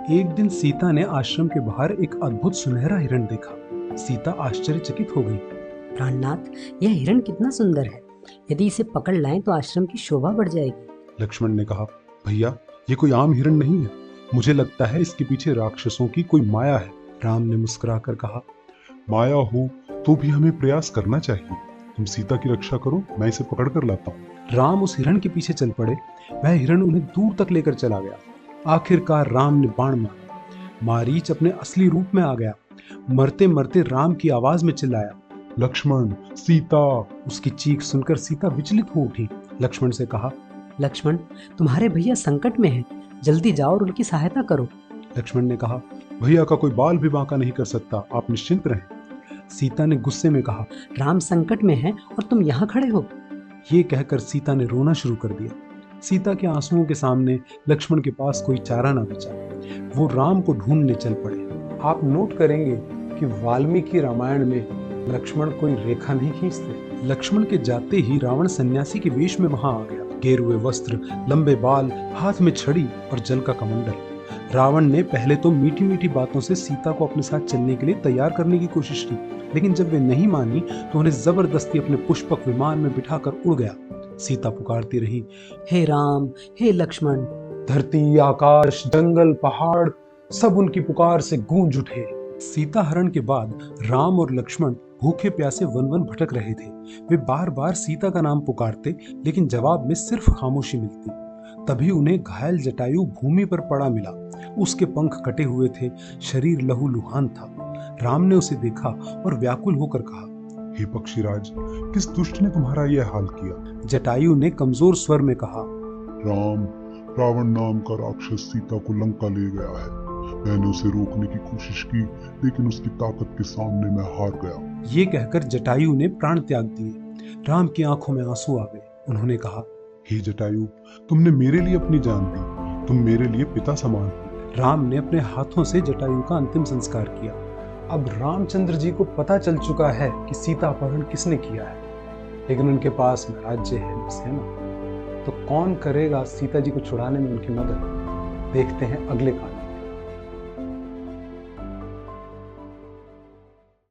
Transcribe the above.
एक दिन सीता ने आश्रम के बाहर एक अद्भुत सुनहरा हिरण देखा। सीता आश्चर्यचकित हो गई। प्राणनाथ, यह हिरण कितना सुंदर है। यदि इसे पकड़ लाएं तो आश्रम की शोभा बढ़ जाएगी। लक्ष्मण ने कहा, भैया ये कोई आम हिरण नहीं है, मुझे लगता है इसके पीछे राक्षसों की कोई माया है। राम ने मुस्कुराकर कहा, माया हो तो भी हमें प्रयास करना चाहिए। तुम सीता की रक्षा करो, मैं इसे पकड़ कर लाता हूँ। राम उस हिरण के पीछे चल पड़े। वह हिरण उन्हें दूर तक लेकर चला गया। आखिरकार राम ने बाण मारा। मारीच अपने असली रूप में आ गया। मरते मरते राम की आवाज में चिल्लाया, लक्ष्मण, सीता। उसकी चीख सुनकर सीता विचलित हो उठी। लक्ष्मण से कहा, लक्ष्मण, तुम्हारे भैया संकट में हैं, जल्दी जाओ और उनकी सहायता करो। लक्ष्मण ने कहा, भैया का कोई बाल भी बांका नहीं कर सकता, आप निश्चिंत रहें। सीता ने गुस्से में कहा, राम संकट में है और तुम यहाँ खड़े हो। ये कहकर सीता ने रोना शुरू कर दिया। सीता के आंसुओं के सामने लक्ष्मण के पास कोई चारा न बचा। वो राम को ढूंढने चल पड़े। आप नोट करेंगे कि वाल्मीकि रामायण में लक्ष्मण कोई रेखा नहीं खींचते। लक्ष्मण के जाते ही रावण सन्यासी के वेश में वहां आ गया। गेरुए वस्त्र, लंबे बाल, हाथ में छड़ी और जल का कमंडल। रावण ने पहले तो मीठी मीठी बातों से सीता को अपने साथ चलने के लिए तैयार करने की कोशिश की, लेकिन जब वे नहीं मानी तो उन्हें जबरदस्ती अपने पुष्पक विमान में बिठाकर उड़ गया। सीता पुकारती रही, हे राम, हे लक्ष्मण। धरती, आकाश, जंगल, पहाड़ सब उनकी पुकार से गूंज उठे। सीता हरण के बाद राम और लक्ष्मण भूखे प्यासे वन वन भटक रहे थे। वे बार बार सीता का नाम पुकारते, लेकिन जवाब में सिर्फ खामोशी मिलती। तभी उन्हें घायल जटायु भूमि पर पड़ा मिला। उसके पंख कटे हुए थे, शरीर लहूलुहान था। राम ने उसे देखा और व्याकुल होकर कहा, हे पक्षीराज, किस दुष्ट ने तुम्हारा यह हाल किया? जटायु ने कमजोर स्वर में कहा, राम, रावण नाम का राक्षस सीता को लंका ले गया है। मैंने उसे रोकने की कोशिश की, लेकिन उसकी ताकत के सामने मैं हार गया। ये कहकर जटायु ने प्राण त्याग दिए। राम की आंखों में आंसू आ गए। उन्होंने कहा, हे जटायु, तुमने मेरे लिए अपनी जान दी, तुम मेरे लिए पिता समान हो। राम ने अपने हाथों से जटायु का अंतिम संस्कार किया। अब रामचंद्र जी को पता चल चुका है कि सीता अपहरण किसने किया है, लेकिन उनके पास न राज्य है न सेना। तो कौन करेगा सीता जी को छुड़ाने में उनकी मदद? देखते हैं अगले कांड।